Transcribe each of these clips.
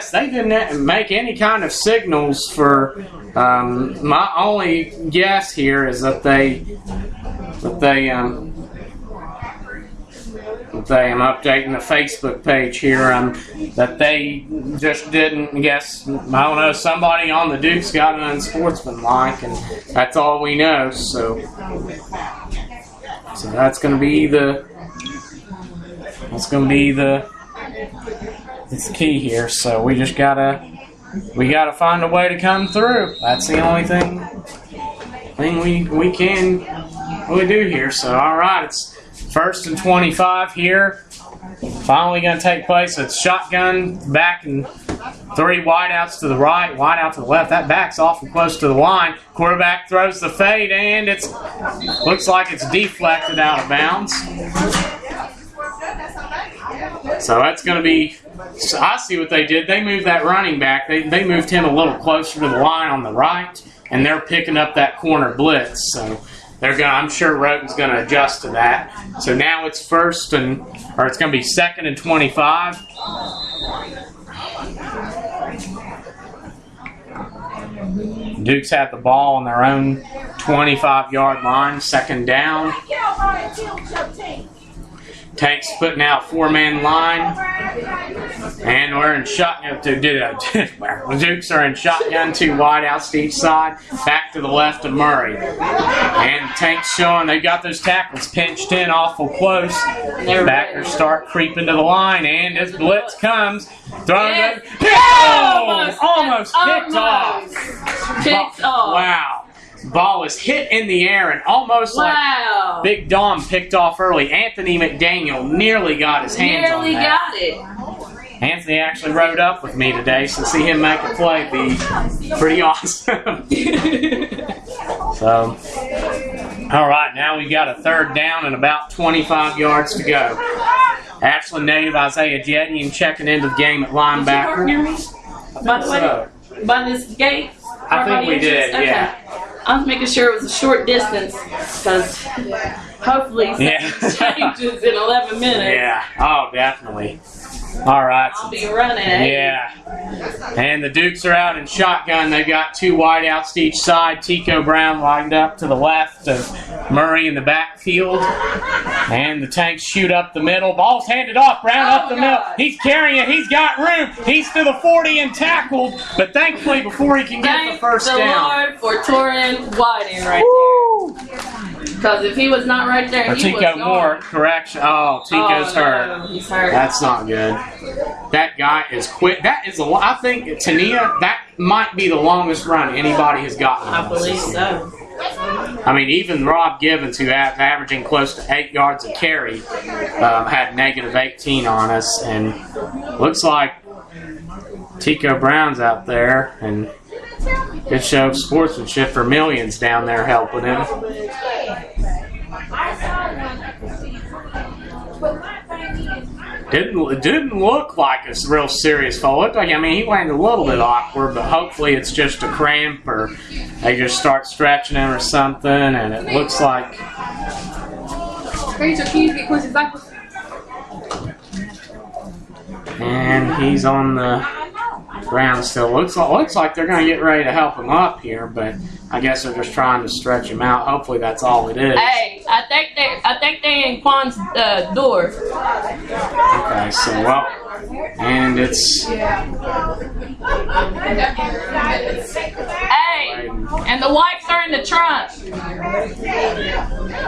guess they didn't make any kind of signals for. My only guess here is that I'm updating the Facebook page here. That they just didn't. I guess I don't know. Somebody on the Dukes got an unsportsmanlike, and that's all we know. So that's going to be the. It's key here. So we just gotta find a way to come through. That's the only thing we can really do here. So all right, it's 1st and 25 here. Finally going to take place. It's shotgun back and 3 wideouts to the right, wide out to the left. That back's awful close to the line. Quarterback throws the fade, and looks like it's deflected out of bounds. So that's going to be. So I see what they did. They moved that running back. They moved him a little closer to the line on the right, and they're picking up that corner blitz. So. I'm sure Roten's going to adjust to that. So now it's it's going to be 2nd and 25. Dukes have the ball on their own 25-yard line, 2nd down. Tank's putting out 4-man line. And we're in shotgun. The Dukes are in shotgun, 2 wideouts to each side. Back to the left of Murray. And Tank's showing they got those tackles pinched in awful close. Backers start creeping to the line. And as blitz comes, throwing it. Almost picked off. Wow. Ball is hit in the air and almost like Big Dom picked off early. Anthony McDaniel nearly got his hands on that. Nearly got it. Anthony actually rode up with me today, so to see him make a play be pretty awesome. So, all right, now we got a 3rd down and about 25 yards to go. Ashland native Isaiah Jedian checking into the game at linebacker. By the way, by this gate? I think we did, yeah. I was making sure it was a short distance because hopefully something changes in 11 minutes. Yeah, oh, definitely. All right. I'll be running. Yeah. And the Dukes are out in shotgun. They've got 2 wideouts to each side. Tico Brown lined up to the left of Murray in the backfield. And the Tanks shoot up the middle. Ball's handed off. Brown up the middle. He's carrying it. He's got room. He's to the 40 and tackled. But thankfully, before he can get the first down. Thank the Lord for Torrin Whiting right there. Because if he was not right there, he Tico was gone. Moore, correction. Oh, Tico's hurt. No, he's hurt. That's not good. That guy is quick. That is I think Tania, that might be the longest run anybody has gotten. I believe so. I mean, even Rob Givens, who averaging close to 8 yards a carry, had negative 18 on us, and looks like Tico Brown's out there, and good show of sportsmanship for Millions down there helping him. It didn't look like a real serious fall. It looked like, he landed a little bit awkward, but hopefully it's just a cramp or they just start stretching him or something, and it looks like. And he's on the ground still. Looks like they're going to get ready to help him up here, but I guess they're just trying to stretch him out. Hopefully that's all it is. Hey, I think they're in Quan's door. Okay, so and it's. Hey, and the wipes are in the trunk.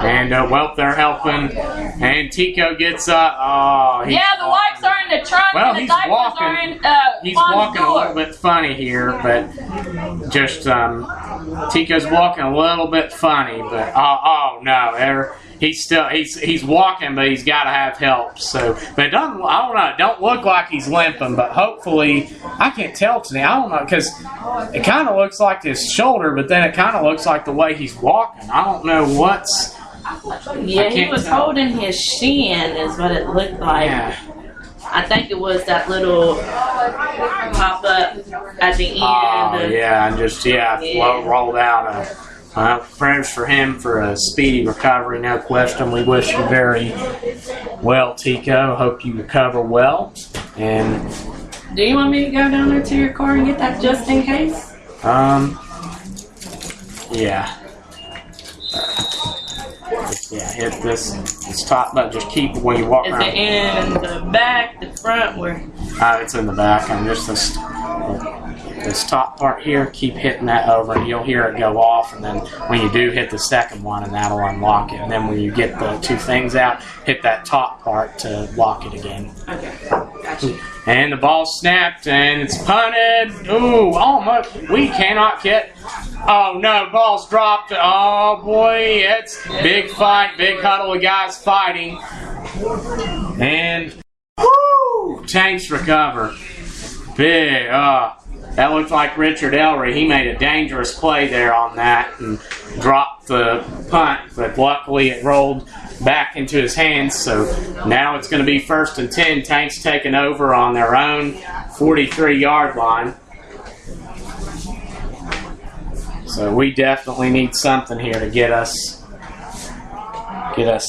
And they're helping, and Tico gets the wipes are in the trunk. Well, and the he's diapers walking. Are in, He's Quan's walking door. a little bit funny here, but just Tico's walking a little bit funny. But no, he's walking, but he's got to have help. So, but it doesn't. I don't know. It don't look like he's limping, but hopefully, I can't tell today. I don't know because it kind of looks like his shoulder, but then it kind of looks like the way he's walking. I don't know what's. Yeah, he was holding his shin, is what it looked like. Yeah. I think it was that little pop up at the end. And just rolled out. Prayers for him for a speedy recovery, no question. We wish you very well, Tico. Hope you recover well. And Do you want me to go down there to your car and get that just in case? Yeah. Yeah, hit this top button. Just keep it when you walk Is around. it in the back, the front, where? It's in the back. And just this top part here, keep hitting that over and you'll hear it go off, and then when you do, hit the second one and that'll unlock it. And then when you get the two things out, hit that top part to lock it again. Okay, gotcha. And the ball snapped and it's punted. Ooh, almost. We cannot get. Oh no, ball's dropped. Oh boy, it's big fight, big huddle of guys fighting. And whoo, Tanks recover. Big, that looked like Richard Ellery. He made a dangerous play there on that and dropped the punt, but luckily it rolled back into his hands. So now it's going to be 1st and 10. Tanks taking over on their own 43-yard line. So we definitely need something here to get us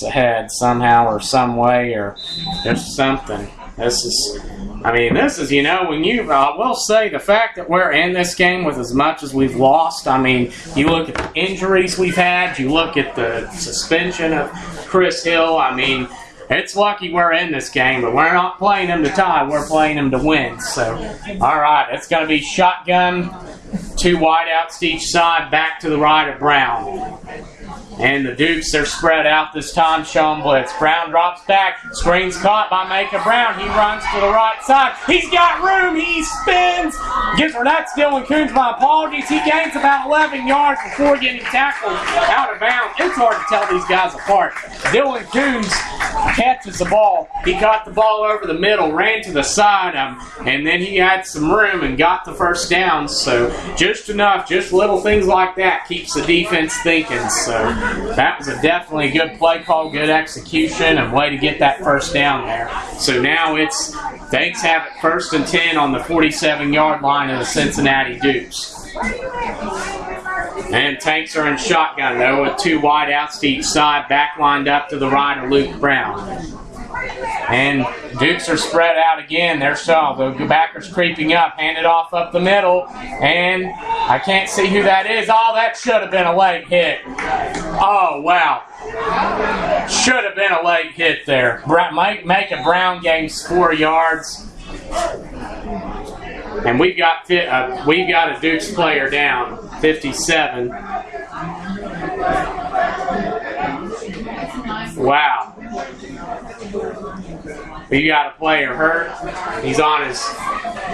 ahead somehow or some way, or just something. This is, you know, when you, I will say the fact that we're in this game with as much as we've lost, I mean, you look at the injuries we've had, you look at the suspension of Chris Hill, I mean, it's lucky we're in this game, but we're not playing them to tie, we're playing them to win. So, all right, it's going to be shotgun, 2 wideouts to each side, back to the right of Brown. And the Dukes are spread out this time, showing blitz. Brown drops back. Screen's caught by Micah Brown. He runs to the right side. He's got room. He spins. That's Dylan Coons. My apologies. He gains about 11 yards before getting tackled out of bounds. It's hard to tell these guys apart. Dylan Coons catches the ball. He got the ball over the middle, ran to the side, and then he had some room and got the first down. So just enough, just little things like that keeps the defense thinking. So that was a definitely good play call, good execution, and way to get that first down there. So now Tanks have it 1st and 10 on the 47-yard line of the Cincinnati Dukes. And Tanks are in shotgun, though, with 2 wideouts to each side, back lined up to the right of Luke Brown. And Dukes are spread out again. There's Shaw. The backers creeping up. Handed off up the middle. And I can't see who that is. Oh, that should have been a late hit. Oh, wow. Should have been a late hit there. Make a Brown gains 4 yards. And we've got a Dukes player down, 57. Wow. We got a player hurt. He's on his.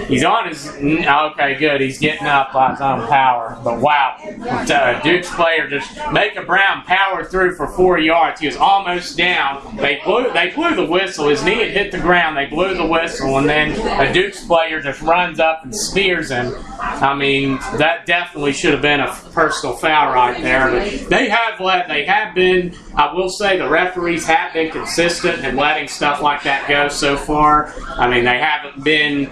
Okay, good. He's getting up by his own power. But wow, Duke's player just Micah Brown powered through for 4 yards. He was almost down. They blew the whistle. His knee had hit the ground. They blew the whistle, and then a Duke's player just runs up and spears him. I mean, that definitely should have been a personal foul right there. But they have been. I will say the referees have been consistent in letting stuff like that go so far. I mean, they haven't been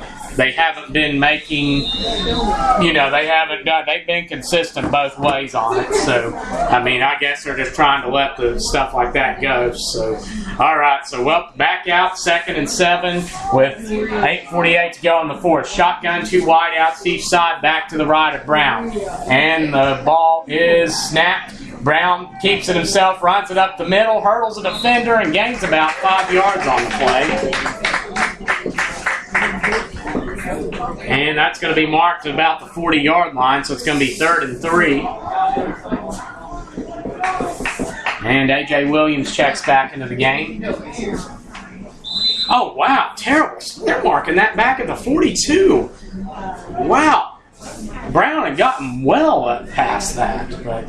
making, they've been consistent both ways on it. So, I mean, I guess they're just trying to let the stuff like that go. So, all right, so back out, 2nd and 7 with 8:48 to go in the 4th. Shotgun, 2 wideouts each side, back to the right of Brown. And the ball is snapped. Brown keeps it himself, runs it up the middle, hurdles a defender, and gains about 5 yards on the play. And that's going to be marked at about the 40-yard line, so it's going to be 3rd and 3. And A.J. Williams checks back into the game. Oh, wow, terrible. They're marking that back at the 42. Wow. Brown had gotten well past that, but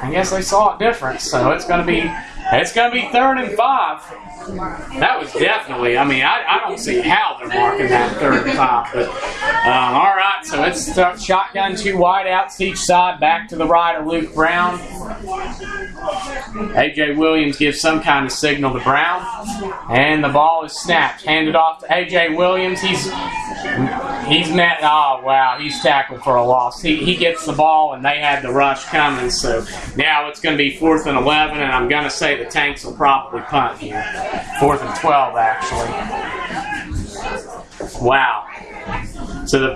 I guess they saw it different, so it's going to be 3rd and 5. That was definitely, I don't see how they're marking that 3rd and 5. But, all right, so it's shotgun, 2 wideouts each side, back to the right of Luke Brown. A.J. Williams gives some kind of signal to Brown, and the ball is snapped. Handed off to A.J. Williams. He's tackled for a loss. He gets the ball, and they had the rush coming, so now it's going to be 4th and 11, and I'm going to say the Tanks will probably punt here. 4th and 12, actually. Wow. So the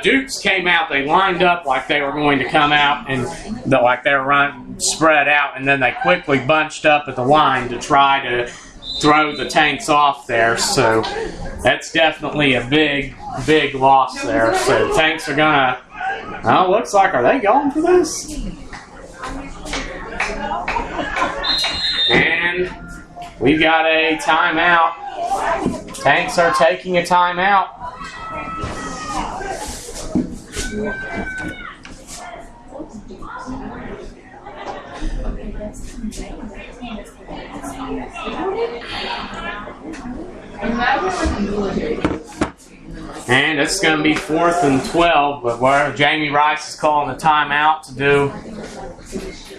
Dukes came out. They lined up like they were going to come out, and like they were spread out, and then they quickly bunched up at the line to try to throw the Tanks off there. So that's definitely a big loss there. So the Tanks are gonna. Oh, looks like, are they going for this? And we've got a timeout. Tanks are taking a timeout. And it's going to be 4th and 12, but where Jamie Rice is calling the timeout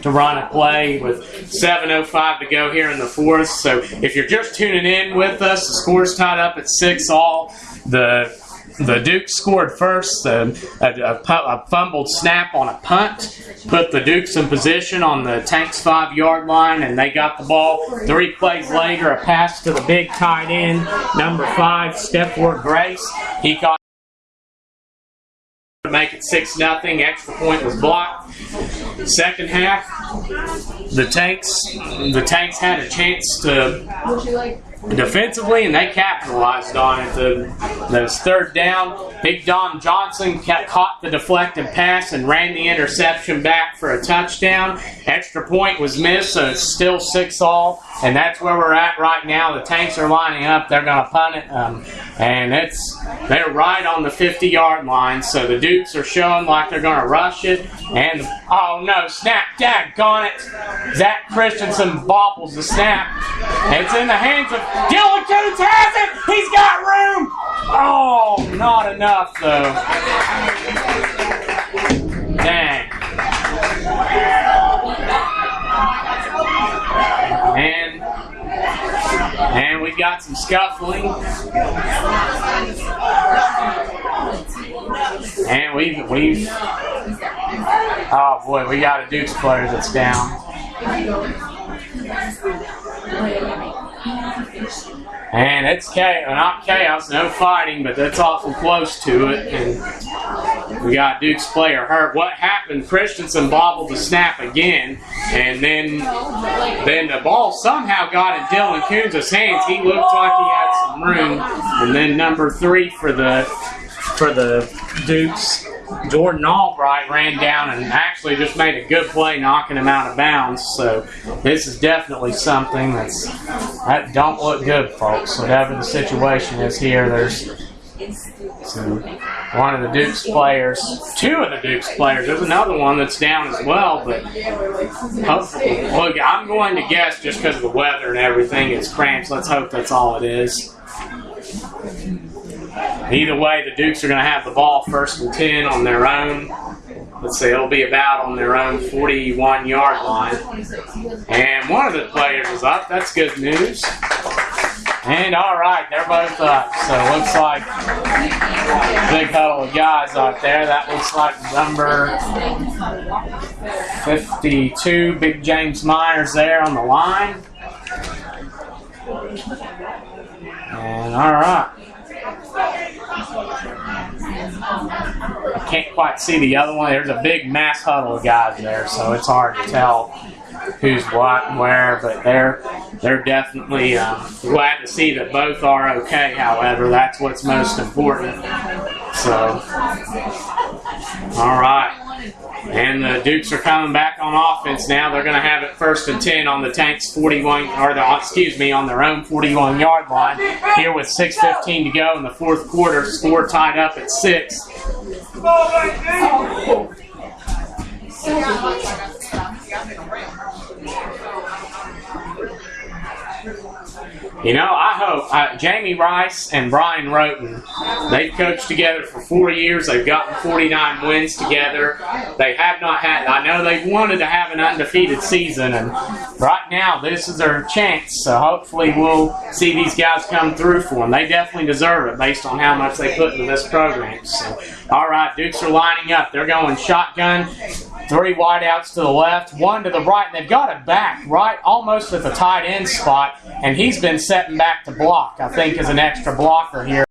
to run a play with 7:05 to go here in the 4th. So if you're just tuning in with us, the score's tied up at 6-all. The Dukes scored first. A fumbled snap on a punt put the Dukes in position on the Tanks 5-yard line, and they got the ball. 3 plays later, a pass to the big tight end, number 5, Stepford Grace. He caught to make it 6-0. Extra point was blocked. Second half, the Tanks had a chance to defensively, and they capitalized on it. The 3rd down, Big Dom Johnson caught the deflected pass and ran the interception back for a touchdown. Extra point was missed, so it's still 6-all, and that's where we're at right now. The Tanks are lining up. They're going to punt it, and they're right on the 50-yard line, so the Dukes are showing like they're going to rush it. And, oh no, snap, daggone it. Zach Christensen bobbles the snap. It's in the hands of Dylan Coots, has it! He's got room! Oh, not enough though. Dang. And we got some scuffling. And we've oh boy, we got a Dukes player that's down. And it's not chaos, no fighting, but that's awful close to it. And we got Dukes player hurt. What happened? Christensen bobbled the snap again, and then the ball somehow got in Dylan Coons' hands. He looked like he had some room. And then number 3 for the Dukes, Jordan Albright, ran down and actually just made a good play knocking him out of bounds. So this is definitely something that don't look good, folks. Whatever the situation is here, there's one of the Dukes players, 2 of the Dukes players. There's another one that's down as well, but hopefully, look, I'm going to guess just because of the weather and everything, it's cramps. Let's hope that's all it is. Either way, the Dukes are going to have the ball 1st and 10 on their own. Let's see, it'll be about on their own 41-yard line. And one of the players is up. That's good news. And all right, they're both up. So it looks like big huddle of guys out there. That looks like number 52, Big James Myers there on the line. And all right. I can't quite see the other one. There's a big mass huddle of guys there, so it's hard to tell who's what and where, but they're definitely glad to see that both are okay. However, that's what's most important. So, all right. And the Dukes are coming back on offense now. They're going to have it 1st and 10 on the Tanks on their own 41-yard line. Here with 6:15 to go in the 4th quarter, score tied up at 6. You know, I hope Jamie Rice and Brian Roten, they've coached together for 4 years. They've gotten 49 wins together. They have not had, I know they've wanted to have an undefeated season, and right now this is their chance. So hopefully we'll see these guys come through for them. They definitely deserve it based on how much they put into this program. So, all right, Dukes are lining up. They're going shotgun. Three wideouts to the left, one to the right, and they've got it back right almost at the tight end spot, and he's been setting back to block, I think, as an extra blocker here.